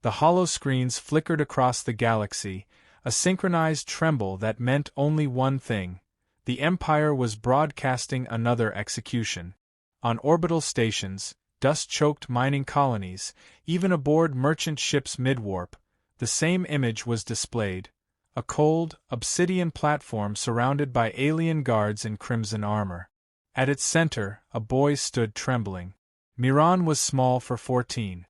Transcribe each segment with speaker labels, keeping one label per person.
Speaker 1: The hollow screens flickered across the galaxy, a synchronized tremble that meant only one thing: the Empire was broadcasting another execution. On orbital stations, dust-choked mining colonies, even aboard merchant ships mid-warp, the same image was displayed: a cold, obsidian platform surrounded by alien guards in crimson armor. At its center, a boy stood trembling. Miran was small for 14.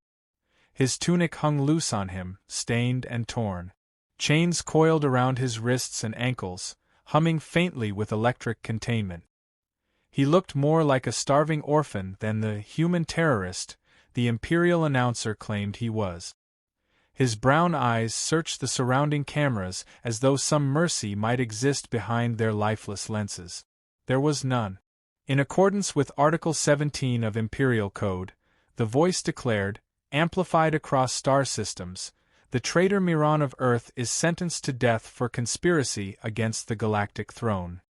Speaker 1: His tunic hung loose on him, stained and torn. Chains coiled around his wrists and ankles, humming faintly with electric containment. He looked more like a starving orphan than the human terrorist the Imperial announcer claimed he was. His brown eyes searched the surrounding cameras as though some mercy might exist behind their lifeless lenses. There was none. In accordance with Article 17 of Imperial Code, the voice declared, amplified across star systems, the traitor Miran of Earth is sentenced to death for conspiracy against the galactic throne.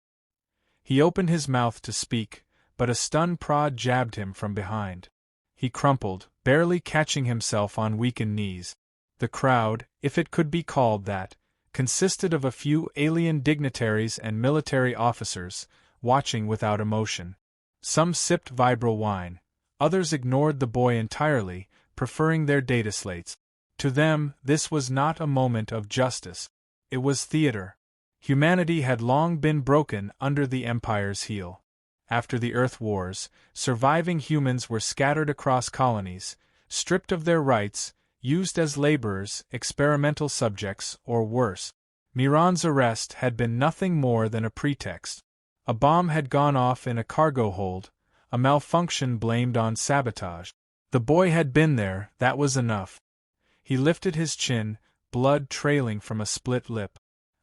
Speaker 1: He opened his mouth to speak, but a stun prod jabbed him from behind. He crumpled, barely catching himself on weakened knees. The crowd, if it could be called that, consisted of a few alien dignitaries and military officers, watching without emotion. Some sipped vibral wine, others ignored the boy entirely, preferring their data slates. To them, this was not a moment of justice. It was theater. Humanity had long been broken under the Empire's heel. After the Earth Wars, surviving humans were scattered across colonies, stripped of their rights, used as laborers, experimental subjects, or worse. Miran's arrest had been nothing more than a pretext. A bomb had gone off in a cargo hold, a malfunction blamed on sabotage. The boy had been there, that was enough. He lifted his chin, blood trailing from a split lip.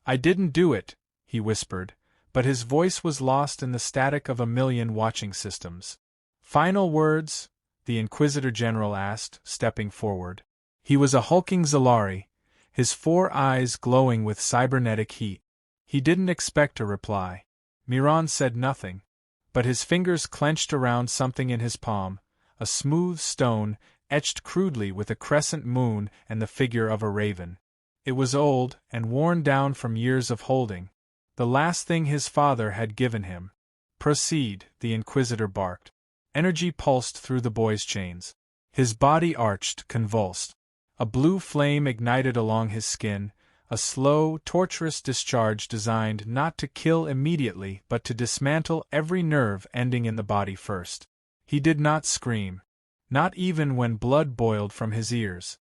Speaker 1: "I didn't do it," he whispered, but his voice was lost in the static of a million watching systems. "Final words?" the Inquisitor General asked, stepping forward. He was a hulking Zalari, his 4 eyes glowing with cybernetic heat. He didn't expect a reply. Miran said nothing, but his fingers clenched around something in his palm, a smooth stone, etched crudely with a crescent moon and the figure of a raven. It was old, and worn down from years of holding. The last thing his father had given him. "Proceed," the Inquisitor barked. Energy pulsed through the boy's chains. His body arched, convulsed. A blue flame ignited along his skin, a slow, torturous discharge designed not to kill immediately but to dismantle every nerve ending in the body first. He did not scream. Not even when blood boiled from his ears.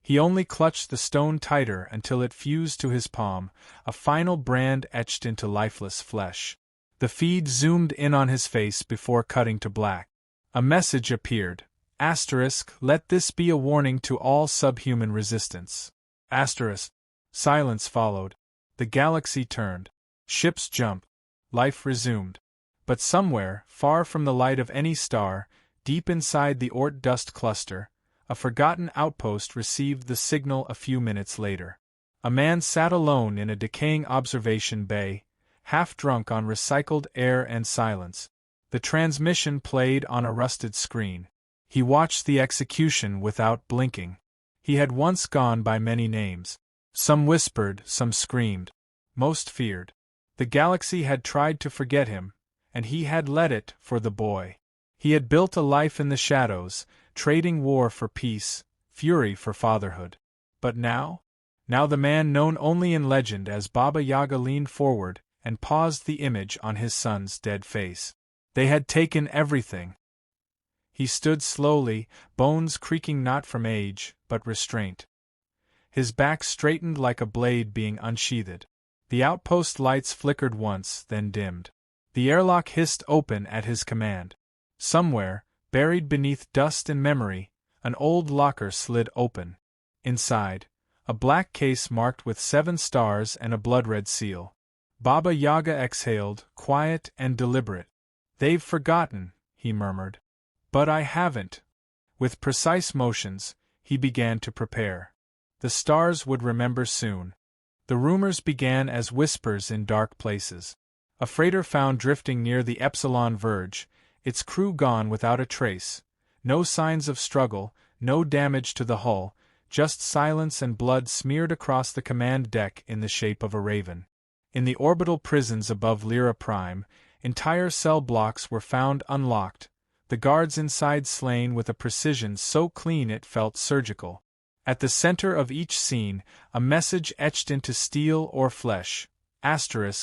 Speaker 1: He only clutched the stone tighter until it fused to his palm, a final brand etched into lifeless flesh. The feed zoomed in on his face before cutting to black. A message appeared. Asterisk, let this be a warning to all subhuman resistance. Asterisk. Silence followed. The galaxy turned. Ships jumped. Life resumed. But somewhere, far from the light of any star, deep inside the Oort dust cluster, a forgotten outpost received the signal a few minutes later. A man sat alone in a decaying observation bay, half drunk on recycled air and silence. The transmission played on a rusted screen. He watched the execution without blinking. He had once gone by many names. Some whispered, some screamed. Most feared. The galaxy had tried to forget him, and he had let it for the boy. He had built a life in the shadows, trading war for peace, fury for fatherhood. But now? Now the man known only in legend as Baba Yaga leaned forward and paused the image on his son's dead face. They had taken everything. He stood slowly, bones creaking not from age, but restraint. His back straightened like a blade being unsheathed. The outpost lights flickered once, then dimmed. The airlock hissed open at his command. Somewhere, buried beneath dust and memory, an old locker slid open. Inside, a black case marked with 7 stars and a blood-red seal. Baba Yaga exhaled, quiet and deliberate. "They've forgotten," he murmured. "But I haven't." With precise motions, he began to prepare. The stars would remember soon. The rumors began as whispers in dark places. A freighter found drifting near the Epsilon verge, its crew gone without a trace. No signs of struggle, no damage to the hull, just silence and blood smeared across the command deck in the shape of a raven. In the orbital prisons above Lyra Prime, entire cell blocks were found unlocked, the guards inside slain with a precision so clean it felt surgical. At the center of each scene, a message etched into steel or flesh,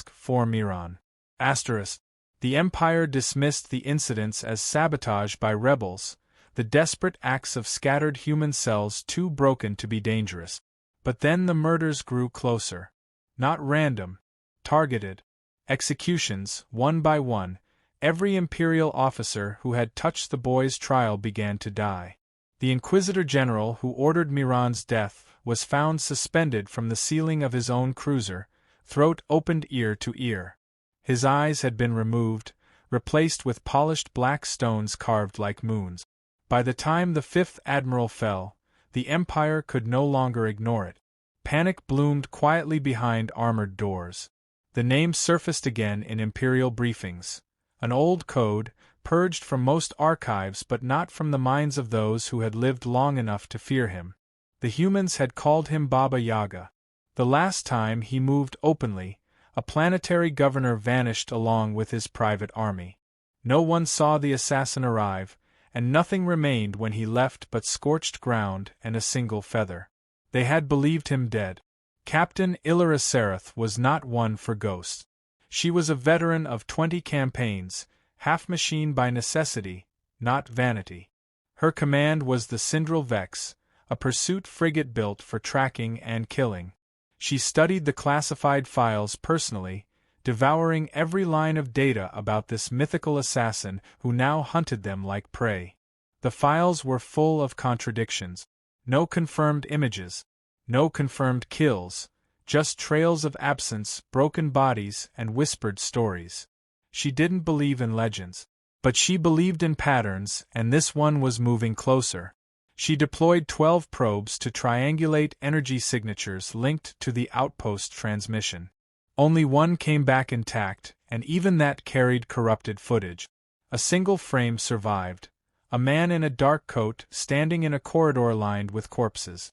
Speaker 1: for Miran. The Empire dismissed the incidents as sabotage by rebels, the desperate acts of scattered human cells too broken to be dangerous. But then the murders grew closer. Not random, targeted. Executions, one by one, every Imperial officer who had touched the boy's trial began to die. The Inquisitor General who ordered Miran's death was found suspended from the ceiling of his own cruiser, throat opened ear to ear. His eyes had been removed, replaced with polished black stones carved like moons. By the time the Fifth Admiral fell, the Empire could no longer ignore it. Panic bloomed quietly behind armored doors. The name surfaced again in Imperial briefings. An old code, purged from most archives but not from the minds of those who had lived long enough to fear him. The humans had called him Baba Yaga. The last time he moved openly, a planetary governor vanished along with his private army. No one saw the assassin arrive, and nothing remained when he left but scorched ground and a single feather. They had believed him dead. Captain Illyra Sereth was not one for ghosts. She was a veteran of 20 campaigns, half machine by necessity, not vanity. Her command was the Syndral Vex, a pursuit frigate built for tracking and killing. She studied the classified files personally, devouring every line of data about this mythical assassin who now hunted them like prey. The files were full of contradictions. No confirmed images, no confirmed kills, just trails of absence, broken bodies, and whispered stories. She didn't believe in legends. But she believed in patterns, and this one was moving closer. She deployed 12 probes to triangulate energy signatures linked to the outpost transmission. Only one came back intact, and even that carried corrupted footage. A single frame survived. A man in a dark coat standing in a corridor lined with corpses.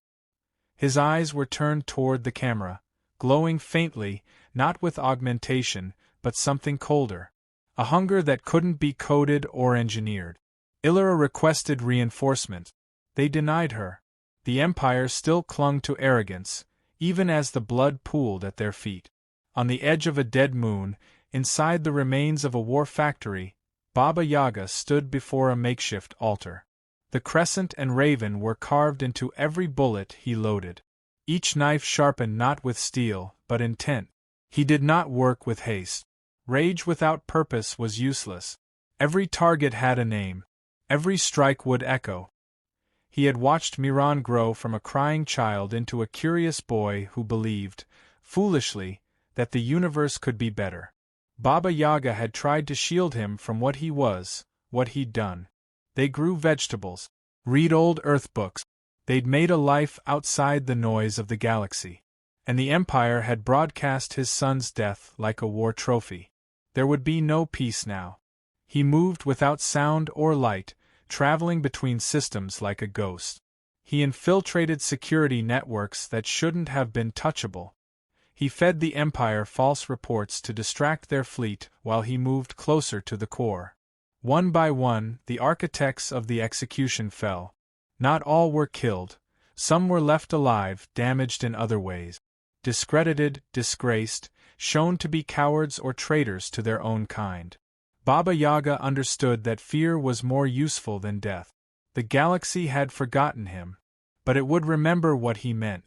Speaker 1: His eyes were turned toward the camera, glowing faintly, not with augmentation, but something colder. A hunger that couldn't be coded or engineered. Illyra requested reinforcement. They denied her. The Empire still clung to arrogance, even as the blood pooled at their feet. On the edge of a dead moon, inside the remains of a war factory, Baba Yaga stood before a makeshift altar. The crescent and raven were carved into every bullet he loaded. Each knife sharpened not with steel, but intent. He did not work with haste. Rage without purpose was useless. Every target had a name. Every strike would echo. He had watched Miran grow from a crying child into a curious boy who believed, foolishly, that the universe could be better. Baba Yaga had tried to shield him from what he was, what he'd done. They grew vegetables, read old Earth books. They'd made a life outside the noise of the galaxy. And the Empire had broadcast his son's death like a war trophy. There would be no peace now. He moved without sound or light, traveling between systems like a ghost. He infiltrated security networks that shouldn't have been touchable. He fed the Empire false reports to distract their fleet while he moved closer to the core. One by one, the architects of the execution fell. Not all were killed. Some were left alive, damaged in other ways. Discredited, disgraced, shown to be cowards or traitors to their own kind. Baba Yaga understood that fear was more useful than death. The galaxy had forgotten him, but it would remember what he meant.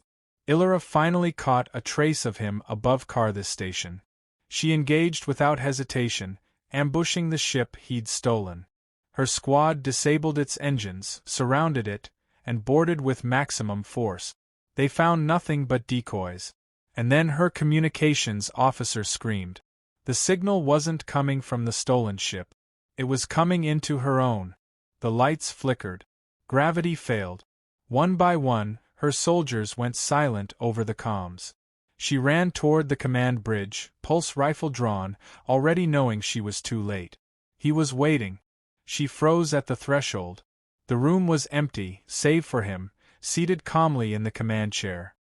Speaker 1: Illyra finally caught a trace of him above Karthus Station. She engaged without hesitation, ambushing the ship he'd stolen. Her squad disabled its engines, surrounded it, and boarded with maximum force. They found nothing but decoys. And then her communications officer screamed. The signal wasn't coming from the stolen ship. It was coming into her own. The lights flickered. Gravity failed. One by one, her soldiers went silent over the comms. She ran toward the command bridge, pulse rifle drawn, already knowing she was too late. He was waiting. She froze at the threshold. The room was empty, save for him, seated calmly in the command chair.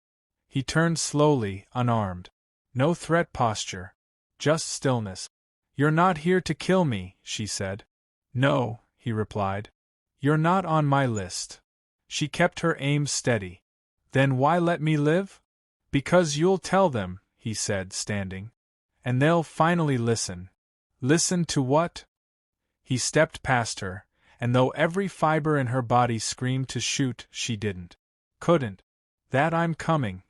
Speaker 1: He turned slowly, unarmed. No threat posture. Just stillness. "You're not here to kill me," she said. "No," he replied. "You're not on my list." She kept her aim steady. "Then why let me live?" "Because you'll tell them," he said, standing. "And they'll finally listen." "Listen to what?" He stepped past her, and though every fiber in her body screamed to shoot, she didn't. Couldn't. "That I'm coming."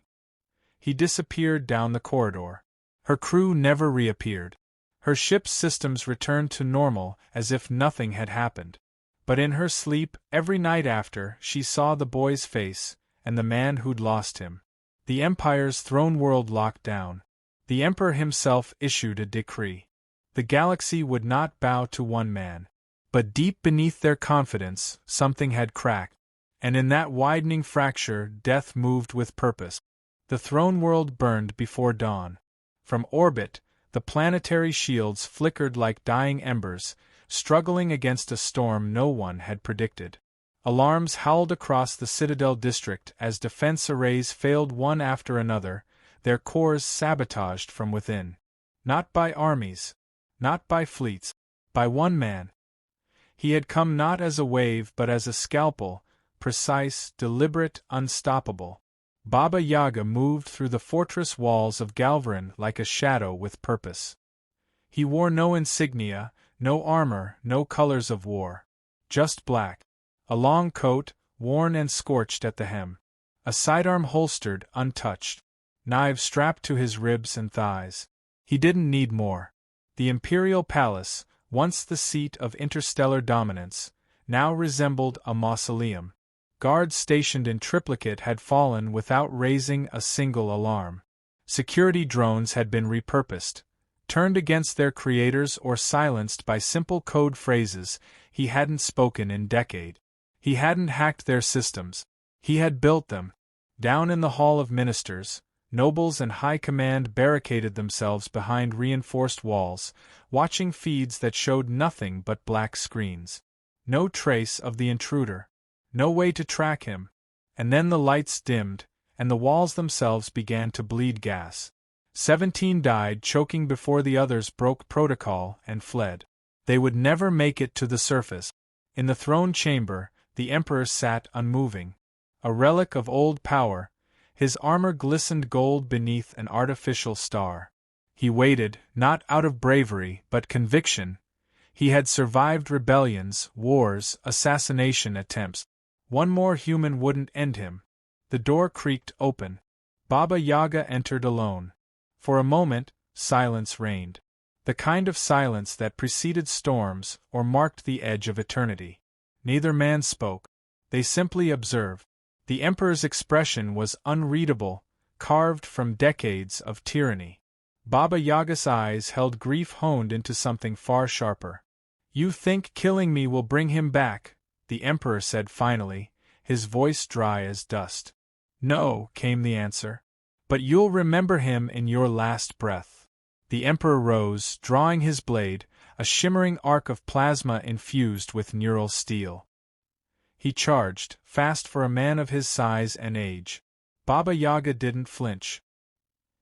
Speaker 1: He disappeared down the corridor. Her crew never reappeared. Her ship's systems returned to normal as if nothing had happened. But in her sleep, every night after, she saw the boy's face, and the man who'd lost him. The Empire's throne world locked down. The Emperor himself issued a decree. The galaxy would not bow to one man. But deep beneath their confidence, something had cracked. And in that widening fracture, death moved with purpose. The throne world burned before dawn. From orbit, the planetary shields flickered like dying embers, struggling against a storm no one had predicted. Alarms howled across the Citadel district as defense arrays failed one after another, their cores sabotaged from within. Not by armies, not by fleets, by one man. He had come not as a wave but as a scalpel, precise, deliberate, unstoppable. Baba Yaga moved through the fortress walls of Galvarin like a shadow with purpose. He wore no insignia, no armor, no colors of war. Just black. A long coat, worn and scorched at the hem. A sidearm holstered, untouched. Knives strapped to his ribs and thighs. He didn't need more. The Imperial Palace, once the seat of interstellar dominance, now resembled a mausoleum. Guards stationed in triplicate had fallen without raising a single alarm. Security drones had been repurposed, turned against their creators or silenced by simple code phrases he hadn't spoken in decades. He hadn't hacked their systems. He had built them. Down in the Hall of Ministers, nobles and high command barricaded themselves behind reinforced walls, watching feeds that showed nothing but black screens. No trace of the intruder. No way to track him. And then the lights dimmed, and the walls themselves began to bleed gas. 17 died choking before the others broke protocol and fled. They would never make it to the surface. In the throne chamber, the Emperor sat unmoving. A relic of old power, his armor glistened gold beneath an artificial star. He waited, not out of bravery but conviction. He had survived rebellions, wars, assassination attempts. One more human wouldn't end him. The door creaked open. Baba Yaga entered alone. For a moment, silence reigned. The kind of silence that preceded storms or marked the edge of eternity. Neither man spoke. They simply observed. The Emperor's expression was unreadable, carved from decades of tyranny. Baba Yaga's eyes held grief honed into something far sharper. "You think killing me will bring him back?" the Emperor said finally, his voice dry as dust. "No," came the answer. "But you'll remember him in your last breath." The Emperor rose, drawing his blade, a shimmering arc of plasma infused with neural steel. He charged, fast for a man of his size and age. Baba Yaga didn't flinch.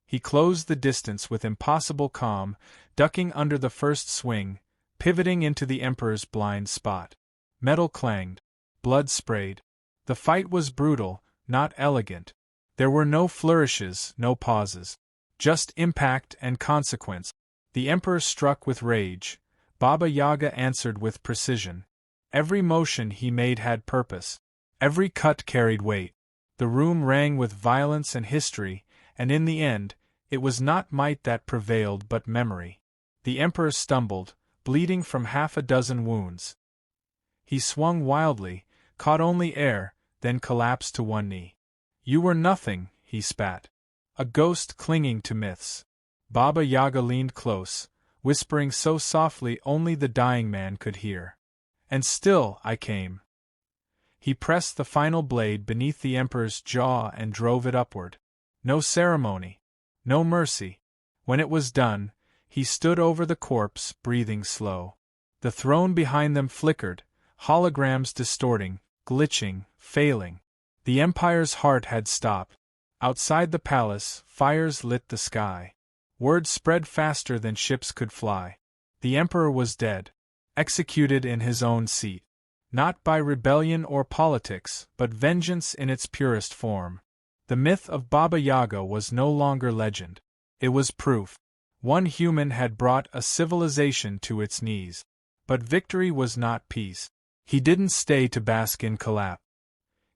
Speaker 1: He closed the distance with impossible calm, ducking under the first swing, pivoting into the Emperor's blind spot. Metal clanged. Blood sprayed. The fight was brutal, not elegant. There were no flourishes, no pauses. Just impact and consequence. The Emperor struck with rage. Baba Yaga answered with precision. Every motion he made had purpose. Every cut carried weight. The room rang with violence and history, and in the end, it was not might that prevailed but memory. The Emperor stumbled, bleeding from half a dozen wounds. He swung wildly, caught only air, then collapsed to one knee. "You were nothing," he spat. "A ghost clinging to myths." Baba Yaga leaned close, whispering so softly only the dying man could hear. "And still I came." He pressed the final blade beneath the Emperor's jaw and drove it upward. No ceremony. No mercy. When it was done, he stood over the corpse, breathing slow. The throne behind them flickered, holograms distorting, glitching, failing. The Empire's heart had stopped. Outside the palace, fires lit the sky. Word spread faster than ships could fly. The Emperor was dead, executed in his own seat. Not by rebellion or politics, but vengeance in its purest form. The myth of Baba Yaga was no longer legend. It was proof. One human had brought a civilization to its knees. But victory was not peace. He didn't stay to bask in collapse.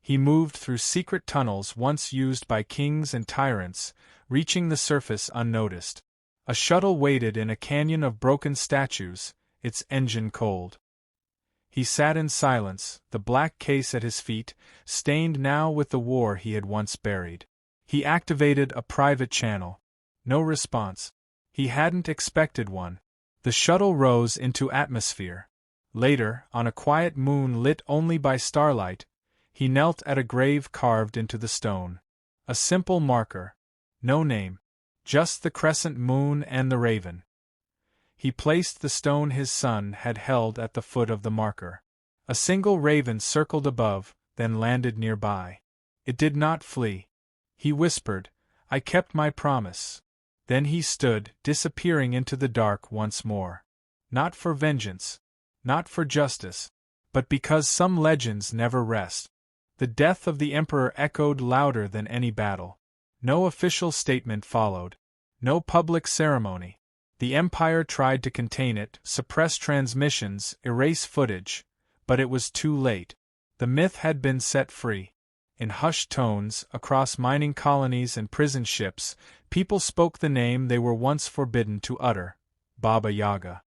Speaker 1: He moved through secret tunnels once used by kings and tyrants, reaching the surface unnoticed. A shuttle waited in a canyon of broken statues, its engine cold. He sat in silence, the black case at his feet, stained now with the war he had once buried. He activated a private channel. No response. He hadn't expected one. The shuttle rose into atmosphere. Later, on a quiet moon lit only by starlight, he knelt at a grave carved into the stone. A simple marker. No name. Just the crescent moon and the raven. He placed the stone his son had held at the foot of the marker. A single raven circled above, then landed nearby. It did not flee. He whispered, "I kept my promise." Then he stood, disappearing into the dark once more. Not for vengeance, not for justice, but because some legends never rest. The death of the Emperor echoed louder than any battle. No official statement followed. No public ceremony. The Empire tried to contain it, suppress transmissions, erase footage, but it was too late. The myth had been set free. In hushed tones, across mining colonies and prison ships, people spoke the name they were once forbidden to utter: Baba Yaga.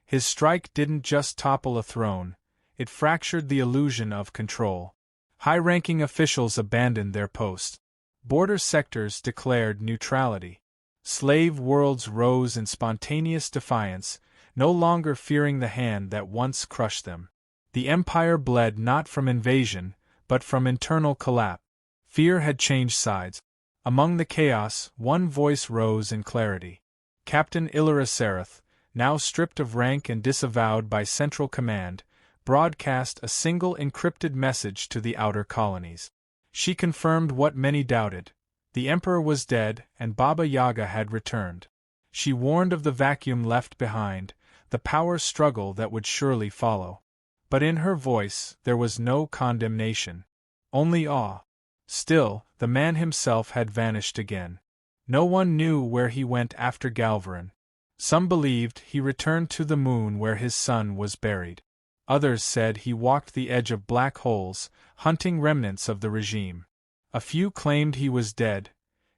Speaker 1: His strike didn't just topple a throne, it fractured the illusion of control. High-ranking officials abandoned their posts. Border sectors declared neutrality. Slave worlds rose in spontaneous defiance, no longer fearing the hand that once crushed them. The Empire bled not from invasion, but from internal collapse. Fear had changed sides. Among the chaos, one voice rose in clarity. Captain Ilarasarath, now stripped of rank and disavowed by Central Command, broadcast a single encrypted message to the outer colonies. She confirmed what many doubted. The Emperor was dead, and Baba Yaga had returned. She warned of the vacuum left behind, the power struggle that would surely follow. But in her voice there was no condemnation. Only awe. Still, the man himself had vanished again. No one knew where he went after Galvarin. Some believed he returned to the moon where his son was buried. Others said he walked the edge of black holes, hunting remnants of the regime. A few claimed he was dead,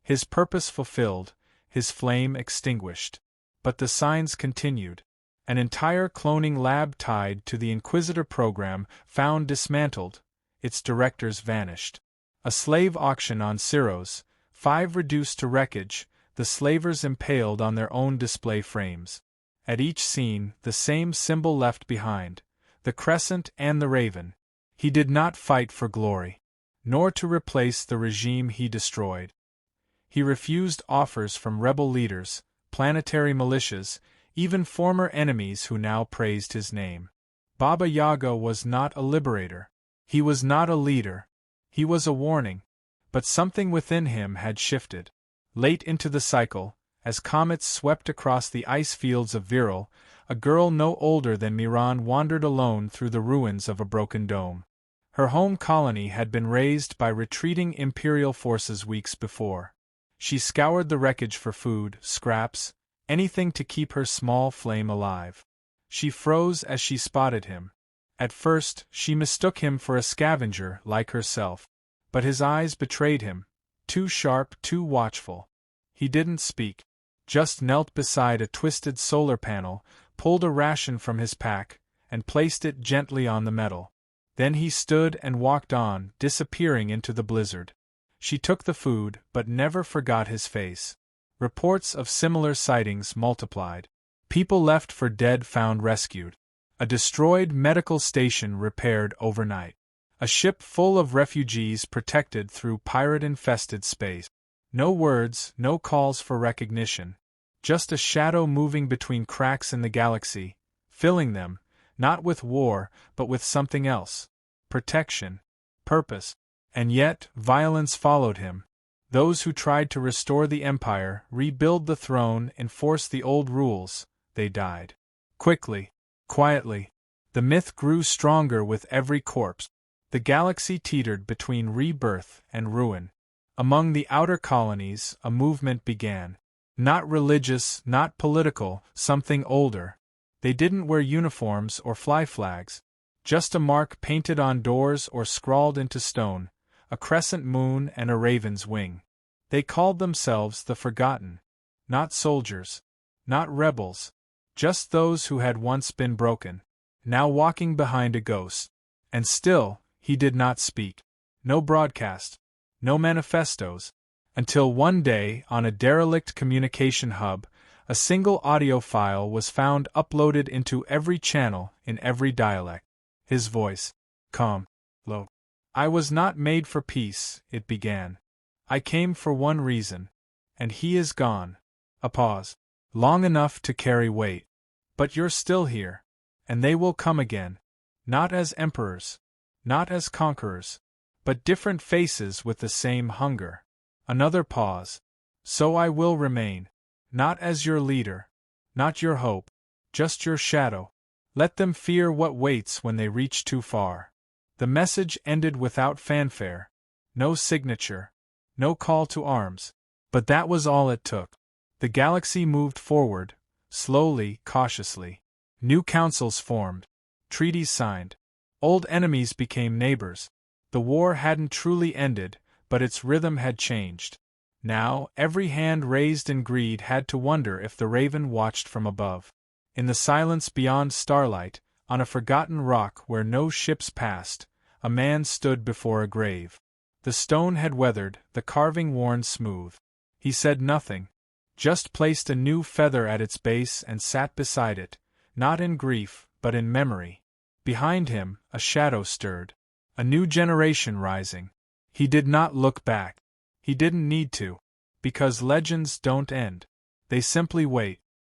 Speaker 1: his purpose fulfilled, his flame extinguished. But the signs continued. An entire cloning lab tied to the Inquisitor program found dismantled, its directors vanished. A slave auction on Syros, 5 reduced to wreckage, the slavers impaled on their own display frames. At each scene, the same symbol left behind: the crescent and the raven. He did not fight for glory, nor to replace the regime he destroyed. He refused offers from rebel leaders, planetary militias, even former enemies who now praised his name. Baba Yaga was not a liberator. He was not a leader. He was a warning. But something within him had shifted. Late into the cycle, as comets swept across the ice fields of Viral, a girl no older than Miran wandered alone through the ruins of a broken dome. Her home colony had been razed by retreating Imperial forces weeks before. She scoured the wreckage for food, scraps, anything to keep her small flame alive. She froze as she spotted him. At first, she mistook him for a scavenger like herself. But his eyes betrayed him, too sharp, too watchful. He didn't speak, just knelt beside a twisted solar panel, pulled a ration from his pack, and placed it gently on the metal. Then he stood and walked on, disappearing into the blizzard. She took the food, but never forgot his face. Reports of similar sightings multiplied. People left for dead found rescued. A destroyed medical station repaired overnight. A ship full of refugees protected through pirate-infested space. No words, no calls for recognition. Just a shadow moving between cracks in the galaxy, filling them, not with war, but with something else. Protection. Purpose. And yet, violence followed him. Those who tried to restore the empire, rebuild the throne, enforce the old rules, they died. Quickly, quietly. The myth grew stronger with every corpse. The galaxy teetered between rebirth and ruin. Among the outer colonies, a movement began. Not religious, not political, something older. They didn't wear uniforms or fly flags. Just a mark painted on doors or scrawled into stone, a crescent moon and a raven's wing. They called themselves the Forgotten. Not soldiers. Not rebels. Just those who had once been broken. Now walking behind a ghost. And still, he did not speak. No broadcast. No manifestos. Until one day, on a derelict communication hub, a single audio file was found uploaded into every channel in every dialect. His voice. Calm. Low. I was not made for peace, it began. I came for one reason. And he is gone. A pause. Long enough to carry weight. But you're still here. And they will come again. Not as emperors. Not as conquerors. But different faces with the same hunger. Another pause. So I will remain. Not as your leader. Not your hope. Just your shadow. Let them fear what waits when they reach too far. The message ended without fanfare. No signature. No call to arms. But that was all it took. The galaxy moved forward, slowly, cautiously. New councils formed. Treaties signed. Old enemies became neighbors. The war hadn't truly ended, but its rhythm had changed. Now, every hand raised in greed had to wonder if the raven watched from above. In the silence beyond starlight, on a forgotten rock where no ships passed, a man stood before a grave. The stone had weathered, the carving worn smooth. He said nothing. Just placed a new feather at its base and sat beside it, not in grief, but in memory. Behind him, a shadow stirred. A new generation rising. He did not look back. He didn't need to. Because legends don't end. They simply wait.